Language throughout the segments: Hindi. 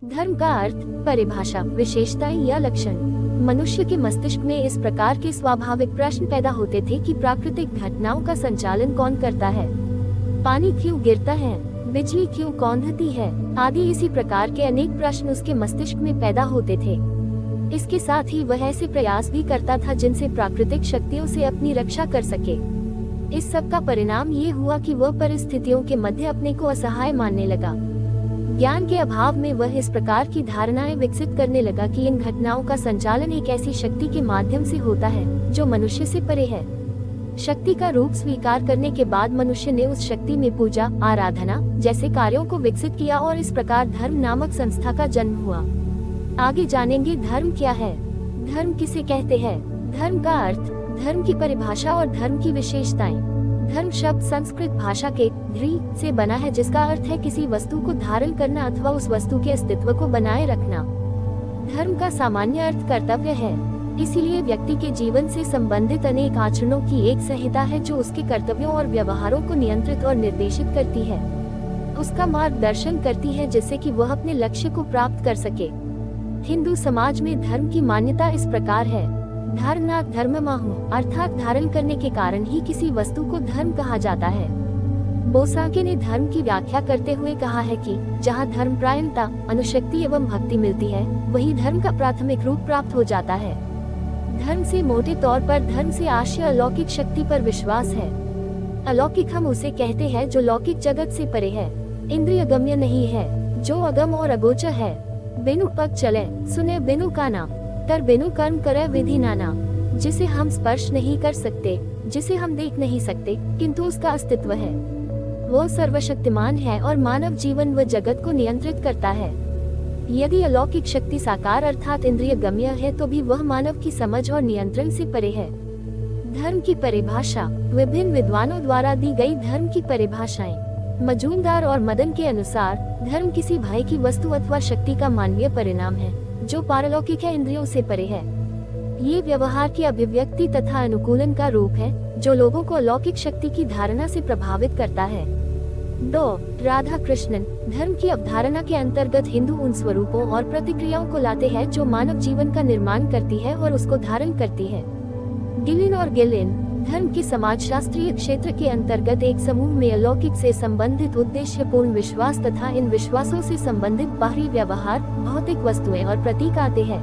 धर्म का अर्थ, परिभाषा, विशेषताएं या लक्षण। मनुष्य के मस्तिष्क में इस प्रकार के स्वाभाविक प्रश्न पैदा होते थे कि प्राकृतिक घटनाओं का संचालन कौन करता है, पानी क्यों गिरता है, बिजली क्यों कौंधती है, आदि। इसी प्रकार के अनेक प्रश्न उसके मस्तिष्क में पैदा होते थे। इसके साथ ही वह ऐसे प्रयास भी करता था जिनसे प्राकृतिक शक्तियों से अपनी रक्षा कर सके। इस सब का परिणाम ये हुआ कि वह परिस्थितियों के मध्य अपने को असहाय मानने लगा। ज्ञान के अभाव में वह इस प्रकार की धारणाएं विकसित करने लगा कि इन घटनाओं का संचालन एक ऐसी शक्ति के माध्यम से होता है जो मनुष्य से परे है। शक्ति का रूप स्वीकार करने के बाद मनुष्य ने उस शक्ति में पूजा, आराधना जैसे कार्यों को विकसित किया और इस प्रकार धर्म नामक संस्था का जन्म हुआ। आगे जानेंगे धर्म क्या है, धर्म किसे कहते हैं, धर्म का अर्थ, धर्म की परिभाषा और धर्म की विशेषताएं। धर्म शब्द संस्कृत भाषा के ध्री से बना है, जिसका अर्थ है किसी वस्तु को धारण करना अथवा उस वस्तु के अस्तित्व को बनाए रखना। धर्म का सामान्य अर्थ कर्तव्य है, इसीलिए व्यक्ति के जीवन से संबंधित अनेक आचरणों की एक संहिता है जो उसके कर्तव्यों और व्यवहारों को नियंत्रित और निर्देशित करती है, उसका मार्गदर्शन करती है जिससे कि वह अपने लक्ष्य को प्राप्त कर सके। हिंदू समाज में धर्म की मान्यता इस प्रकार है, धारणात् धर्ममाहु, अर्थात धारण करने के कारण ही किसी वस्तु को धर्म कहा जाता है। बोसाके ने धर्म की व्याख्या करते हुए कहा है कि जहाँ धर्म प्रायणता, अनुशक्ति एवं भक्ति मिलती है, वही धर्म का प्राथमिक रूप प्राप्त हो जाता है। धर्म से मोटे तौर पर धर्म से आशय अलौकिक शक्ति पर विश्वास है। अलौकिक हम उसे कहते हैं जो लौकिक जगत से परे है, इंद्रिय गम्य नहीं है, जो अगम और अगोचर है। बिनु पग चले, सुने बिनु काना, कर बिनु कर्म करे विधि नाना। जिसे हम स्पर्श नहीं कर सकते, जिसे हम देख नहीं सकते, किंतु उसका अस्तित्व है। वो सर्वशक्तिमान है और मानव जीवन व जगत को नियंत्रित करता है। यदि अलौकिक शक्ति साकार अर्थात इंद्रिय गम्य है तो भी वह मानव की समझ और नियंत्रण से परे है। धर्म की परिभाषा। विभिन्न विद्वानों द्वारा दी गई धर्म की परिभाषाएं। मजूमदार और मदन के अनुसार धर्म किसी भय की वस्तु अथवा शक्ति का मानवीय परिणाम है जो पारलौकिक है, इंद्रियों से परे है। ये व्यवहार की अभिव्यक्ति तथा अनुकूलन का रूप है जो लोगों को अलौकिक शक्ति की धारणा से प्रभावित करता है। 2. राधा कृष्णन। धर्म की अवधारणा के अंतर्गत हिंदू उन स्वरूपों और प्रतिक्रियाओं को लाते हैं जो मानव जीवन का निर्माण करती है और उसको धारण करती है। गिलिन और गिलिन। धर्म के समाजशास्त्रीय क्षेत्र के अंतर्गत एक समूह में अलौकिक से संबंधित उद्देश्यपूर्ण विश्वास तथा इन विश्वासों से संबंधित बाहरी व्यवहार, भौतिक वस्तुएं और प्रतीक आते हैं।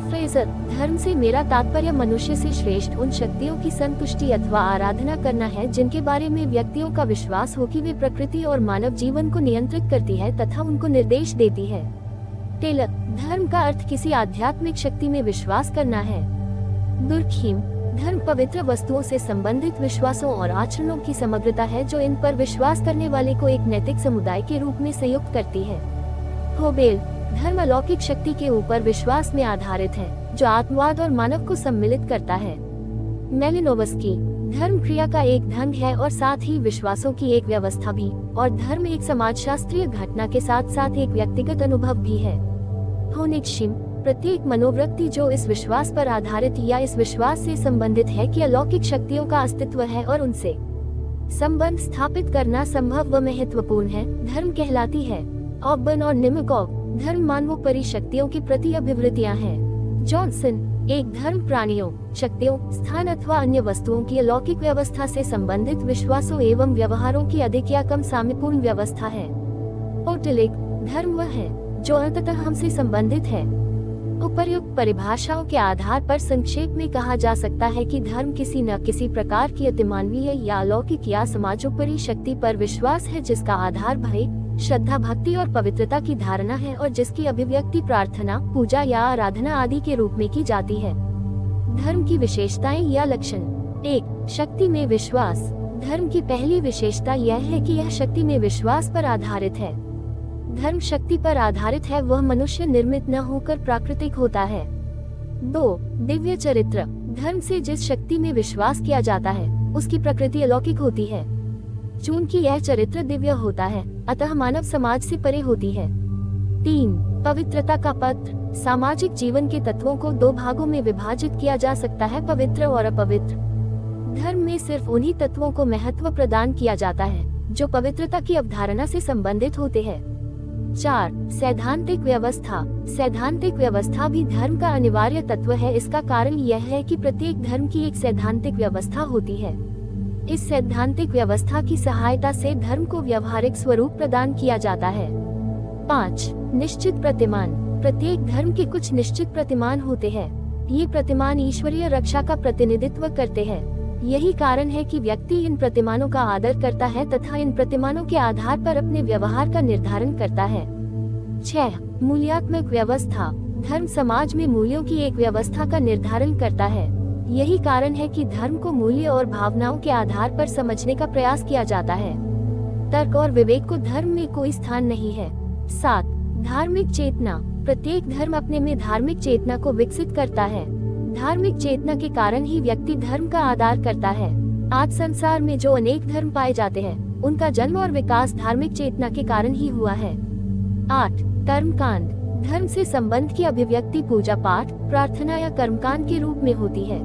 फ्रेजर। धर्म से मेरा तात्पर्य मनुष्य से श्रेष्ठ उन शक्तियों की संतुष्टि अथवा आराधना करना है जिनके बारे में व्यक्तियों का विश्वास हो कि वे प्रकृति और मानव जीवन को नियंत्रित करती है तथा उनको निर्देश देती है। टेलर। धर्म का अर्थ किसी आध्यात्मिक शक्ति में विश्वास करना है। दुर्खीम। धर्म पवित्र वस्तुओं से संबंधित विश्वासों और आचरणों की समग्रता है जो इन पर विश्वास करने वाले को एक नैतिक समुदाय के रूप में संयुक्त करती है। होबेल। धर्म अलौकिक शक्ति के ऊपर विश्वास में आधारित है जो आत्मवाद और मानव को सम्मिलित करता है। मेलिनोवस्की। धर्म क्रिया का एक ढंग है और साथ ही विश्वासों की एक व्यवस्था भी, और धर्म एक समाजशास्त्रीय घटना के साथ साथ एक व्यक्तिगत अनुभव भी है। होनिक्शिम। प्रत्येक मनोवृत्ति जो इस विश्वास पर आधारित या इस विश्वास से संबंधित है कि अलौकिक शक्तियों का अस्तित्व है और उनसे संबंध स्थापित करना संभव व महत्वपूर्ण है, धर्म कहलाती है। ऑबन और निमकोव। धर्म मानवोपरि शक्तियों के प्रति अभिवृत्तियां हैं। जॉनसन। एक धर्म प्राणियों, शक्तियों, स्थान अथवा अन्य वस्तुओं की अलौकिक व्यवस्था से संबंधित विश्वासों एवं व्यवहारों की अधिक या कम साम्यपूर्ण व्यवस्था है। ओटिलिक। धर्म वह है जो अंततः हमसे संबंधित है। उपर्युक्त परिभाषाओं के आधार पर संक्षेप में कहा जा सकता है कि धर्म किसी न किसी प्रकार की अतिमानवीय या अलौकिक या समाजोपरि शक्ति पर विश्वास है जिसका आधार भय, श्रद्धा, भक्ति और पवित्रता की धारणा है और जिसकी अभिव्यक्ति प्रार्थना, पूजा या आराधना आदि के रूप में की जाती है। धर्म की विशेषताएं या लक्षण। 1. शक्ति में विश्वास। धर्म की पहली विशेषता यह है कि यह शक्ति में विश्वास पर आधारित है। धर्म शक्ति पर आधारित है, वह मनुष्य निर्मित न होकर प्राकृतिक होता है। 2. दिव्य चरित्र। धर्म से जिस शक्ति में विश्वास किया जाता है उसकी प्रकृति अलौकिक होती है। चूंकि यह चरित्र दिव्य होता है अतः मानव समाज से परे होती है। 3. पवित्रता का पत्र। सामाजिक जीवन के तत्वों को 2 भागों में विभाजित किया जा सकता है, पवित्र और अपवित्र। धर्म में सिर्फ उन्हीं तत्वों को महत्व प्रदान किया जाता है जो पवित्रता की अवधारणा से संबंधित होते हैं। 4. सैद्धांतिक व्यवस्था। सैद्धांतिक व्यवस्था भी धर्म का अनिवार्य तत्व है। इसका कारण यह है कि प्रत्येक धर्म की एक सैद्धांतिक व्यवस्था होती है। इस सैद्धांतिक व्यवस्था की सहायता से धर्म को व्यवहारिक स्वरूप प्रदान किया जाता है। 5. निश्चित प्रतिमान। प्रत्येक धर्म के कुछ निश्चित प्रतिमान होते हैं। ये प्रतिमान ईश्वरीय रक्षा का प्रतिनिधित्व करते हैं। यही कारण है कि व्यक्ति इन प्रतिमानों का आदर करता है तथा इन प्रतिमानों के आधार पर अपने व्यवहार का निर्धारण करता है। 6. मूल्यात्मक व्यवस्था। धर्म समाज में मूल्यों की एक व्यवस्था का निर्धारण करता है। यही कारण है कि धर्म को मूल्य और भावनाओं के आधार पर समझने का प्रयास किया जाता है। तर्क और विवेक को धर्म में कोई स्थान नहीं है। 7. धार्मिक चेतना। प्रत्येक धर्म अपने में धार्मिक चेतना को विकसित करता है। धार्मिक चेतना के कारण ही व्यक्ति धर्म का आदर करता है। आज संसार में जो अनेक धर्म पाए जाते हैं, उनका जन्म और विकास धार्मिक चेतना के कारण ही हुआ है। 8. कर्मकांड। धर्म से संबंध की अभिव्यक्ति पूजा पाठ, प्रार्थना या कर्मकांड के रूप में होती है।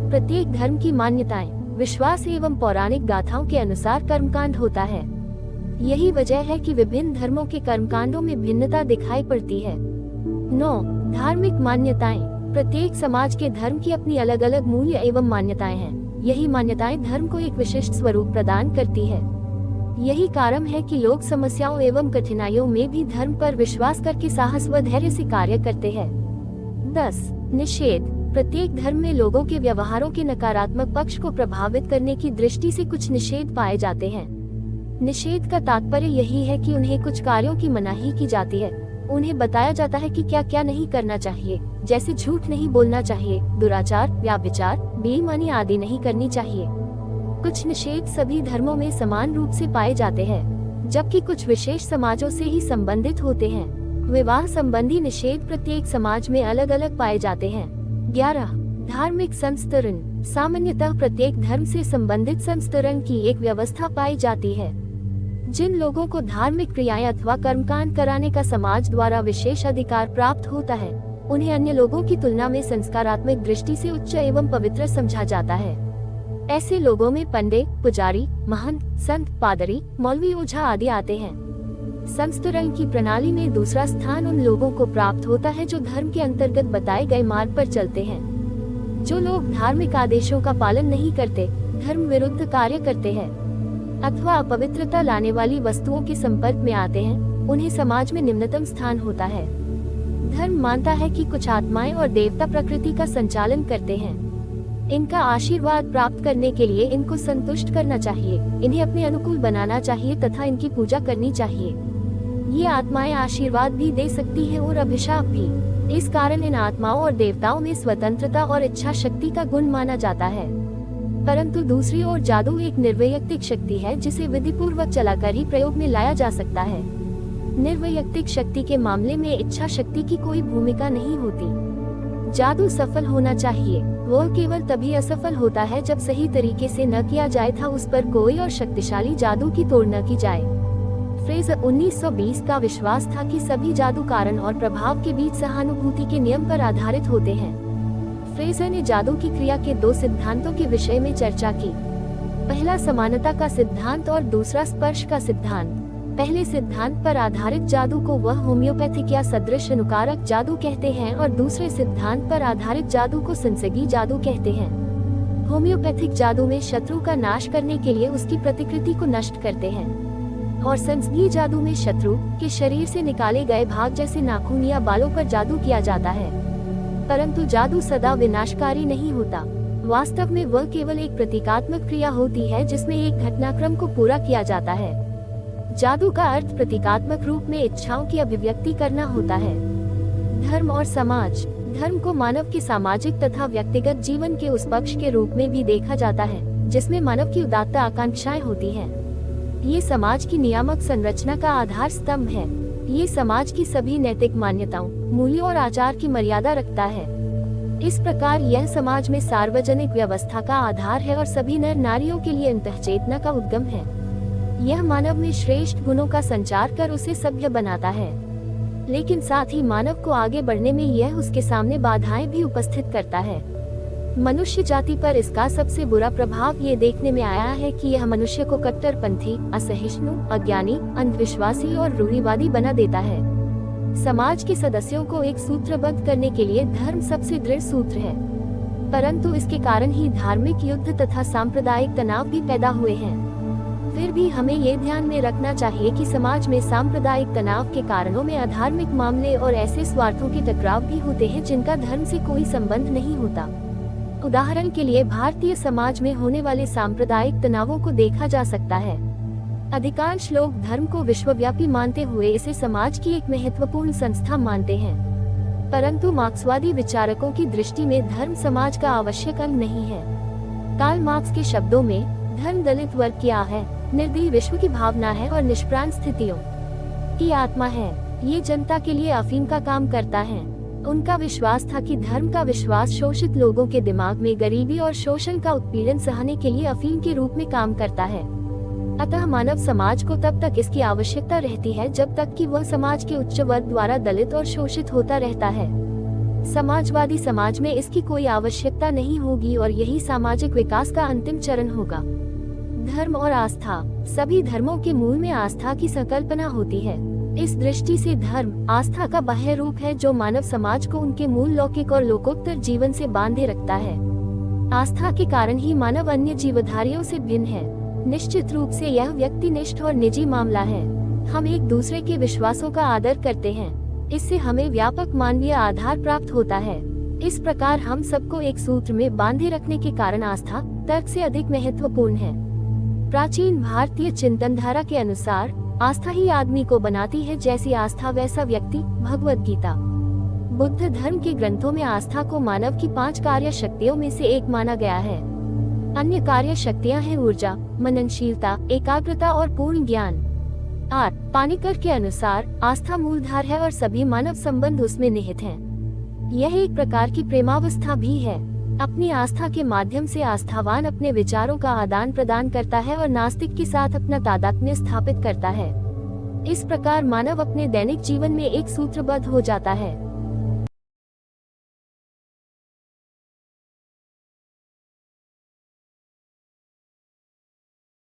प्रत्येक धर्म की मान्यताएं, विश्वास एवं पौराणिक गाथाओं के अनुसार कर्मकांड होता है। यही वजह है कि विभिन्न धर्मों के कर्मकांडों में भिन्नता दिखाई पड़ती है। 9. धार्मिक मान्यताएं। प्रत्येक समाज के धर्म की अपनी अलग अलग मूल्य एवं मान्यताएं हैं। यही मान्यताएं धर्म को एक विशिष्ट स्वरूप प्रदान करती है। यही कारण है कि लोग समस्याओं एवं कठिनाइयों में भी धर्म पर विश्वास करके साहस व धैर्य से कार्य करते हैं। 10. निषेध। प्रत्येक धर्म में लोगों के व्यवहारों के नकारात्मक पक्ष को प्रभावित करने की दृष्टि से कुछ निषेध पाए जाते हैं। निषेध का तात्पर्य यही है कि उन्हें कुछ कार्यों की मनाही की जाती है। उन्हें बताया जाता है कि क्या क्या नहीं करना चाहिए, जैसे झूठ नहीं बोलना चाहिए, दुराचार, व्याभिचार, बेईमानी आदि नहीं करनी चाहिए। कुछ निषेध सभी धर्मों में समान रूप से पाए जाते हैं, जबकि कुछ विशेष समाजों से ही संबंधित होते हैं। विवाह संबंधी निषेध प्रत्येक समाज में अलग अलग पाए जाते हैं। 11. धार्मिक संस्तरण। सामान्यतः प्रत्येक धर्म से संबंधित संस्तरण की एक व्यवस्था पाई जाती है। जिन लोगों को धार्मिक क्रियाएं अथवा कर्मकांड कराने का समाज द्वारा विशेष अधिकार प्राप्त होता है, उन्हें अन्य लोगों की तुलना में संस्कारात्मक दृष्टि से उच्च एवं पवित्र समझा जाता है। ऐसे लोगों में पंडित, पुजारी, महंत, संत, पादरी, मौलवी, ओझा आदि आते हैं। संस्तरण की प्रणाली में दूसरा स्थान उन लोगों को प्राप्त होता है जो धर्म के अंतर्गत बताए गए मार्ग पर चलते हैं। जो लोग धार्मिक आदेशों का पालन नहीं करते, धर्म विरुद्ध कार्य करते हैं अथवा अपवित्रता लाने वाली वस्तुओं के संपर्क में आते हैं, उन्हें समाज में निम्नतम स्थान होता है। धर्म मानता है कि कुछ आत्माएं और देवता प्रकृति का संचालन करते हैं। इनका आशीर्वाद प्राप्त करने के लिए इनको संतुष्ट करना चाहिए, इन्हें अपने अनुकूल बनाना चाहिए तथा इनकी पूजा करनी चाहिए। ये आत्माएं आशीर्वाद भी दे सकती हैं और अभिशाप भी। इस कारण इन आत्माओं और देवताओं में स्वतंत्रता और इच्छा शक्ति का गुण माना जाता है। परंतु दूसरी ओर जादू एक निर्वैयक्तिक शक्ति है जिसे विधि पूर्वक चलाकर ही प्रयोग में लाया जा सकता है। निर्वैयक्तिक शक्ति के मामले में इच्छा शक्ति की कोई भूमिका नहीं होती। जादू सफल होना चाहिए, वह केवल तभी असफल होता है जब सही तरीके से न किया जाए था उस पर कोई और शक्तिशाली जादू की तोड़ न की जाए। फ्रेजर 1920 का विश्वास था कि सभी जादू कारण और प्रभाव के बीच सहानुभूति के नियम पर आधारित होते हैं। फ्रेजर ने जादू की क्रिया के 2 सिद्धांतों के विषय में चर्चा की। पहला समानता का सिद्धांत और दूसरा स्पर्श का सिद्धांत। पहले सिद्धांत पर आधारित जादू को वह होम्योपैथिक या सदृश अनुकारक जादू कहते हैं और दूसरे सिद्धांत पर आधारित जादू को संसर्गी जादू कहते हैं। होम्योपैथिक जादू में शत्रु का नाश करने के लिए उसकी प्रतिकृति को नष्ट करते हैं और संसर्गी जादू में शत्रु के शरीर से निकाले गए भाग जैसे नाखून या बालों पर जादू किया जाता है। परंतु जादू सदा विनाशकारी नहीं होता। वास्तव में वह केवल एक प्रतीकात्मक क्रिया होती है जिसमें एक घटनाक्रम को पूरा किया जाता है। जादू का अर्थ प्रतीकात्मक रूप में इच्छाओं की अभिव्यक्ति करना होता है। धर्म और समाज। धर्म को मानव के सामाजिक तथा व्यक्तिगत जीवन के उस पक्ष के रूप में भी देखा जाता है जिसमें मानव की उदात्त आकांक्षाएं होती हैं। ये समाज की नियामक संरचना का आधार स्तंभ है। ये समाज की सभी नैतिक मान्यताओं, मूल्यों और आचार की मर्यादा रखता है। इस प्रकार यह समाज में सार्वजनिक व्यवस्था का आधार है और सभी नर नारियों के लिए अंतःचेतना का उद्गम है। यह मानव में श्रेष्ठ गुणों का संचार कर उसे सभ्य बनाता है, लेकिन साथ ही मानव को आगे बढ़ने में यह उसके सामने बाधाएं भी उपस्थित करता है। मनुष्य जाति पर इसका सबसे बुरा प्रभाव ये देखने में आया है कि यह मनुष्य को कट्टरपंथी, असहिष्णु, अज्ञानी, अंधविश्वासी और रूढ़िवादी बना देता है। समाज के सदस्यों को एक सूत्रबद्ध करने के लिए धर्म सबसे दृढ़ सूत्र है, परंतु इसके कारण ही धार्मिक युद्ध तथा सांप्रदायिक तनाव भी पैदा हुए हैं। फिर भी हमें ये ध्यान में रखना चाहिए कि समाज में सांप्रदायिक तनाव के कारणों में अधार्मिक मामले और ऐसे स्वार्थों के टकराव भी होते हैं जिनका धर्म से कोई संबंध नहीं होता। उदाहरण के लिए भारतीय समाज में होने वाले सांप्रदायिक तनावों को देखा जा सकता है। अधिकांश लोग धर्म को विश्वव्यापी मानते हुए इसे समाज की एक महत्वपूर्ण संस्था मानते हैं, परंतु मार्क्सवादी विचारकों की दृष्टि में धर्म समाज का आवश्यक अंग नहीं है। कार्ल मार्क्स के शब्दों में धर्म दलित वर्ग की आह है, निर्दयी विश्व की भावना है और निष्प्राण स्थितियों की आत्मा है। ये जनता के लिए अफीम का काम करता है। उनका विश्वास था कि धर्म का विश्वास शोषित लोगों के दिमाग में गरीबी और शोषण का उत्पीड़न सहने के लिए अफीम के रूप में काम करता है। अतः मानव समाज को तब तक इसकी आवश्यकता रहती है जब तक कि वह समाज के उच्च वर्ग द्वारा दलित और शोषित होता रहता है। समाजवादी समाज में इसकी कोई आवश्यकता नहीं होगी और यही सामाजिक विकास का अंतिम चरण होगा। धर्म और आस्था। सभी धर्मों के मूल में आस्था की संकल्पना होती है। इस दृष्टि से धर्म आस्था का बाह्य रूप है जो मानव समाज को उनके मूल लौकिक और लोकोत्तर जीवन से बांधे रखता है। आस्था के कारण ही मानव अन्य जीवधारियों से भिन्न है। निश्चित रूप से यह व्यक्तिनिष्ठ और निजी मामला है। हम एक दूसरे के विश्वासों का आदर करते हैं। इससे हमें व्यापक मानवीय आधार प्राप्त होता है। इस प्रकार हम सबको एक सूत्र में बांधे रखने के कारण आस्था तर्क से अधिक महत्वपूर्ण है। प्राचीन भारतीय चिंतनधारा के अनुसार आस्था ही आदमी को बनाती है, जैसी आस्था वैसा व्यक्ति। भगवद गीता। बुद्ध धर्म के ग्रंथों में आस्था को मानव की 5 कार्य शक्तियों में से एक माना गया है। अन्य कार्य शक्तियाँ हैं ऊर्जा, मननशीलता, एकाग्रता और पूर्ण ज्ञान। पाणिकर के अनुसार आस्था मूलधार है और सभी मानव संबंध उसमें निहित हैं। यह एक प्रकार की प्रेमावस्था भी है। अपनी आस्था के माध्यम से आस्थावान अपने विचारों का आदान प्रदान करता है और नास्तिक के साथ अपना तादात्म्य स्थापित करता है। इस प्रकार मानव अपने दैनिक जीवन में एक सूत्रबद्ध हो जाता है।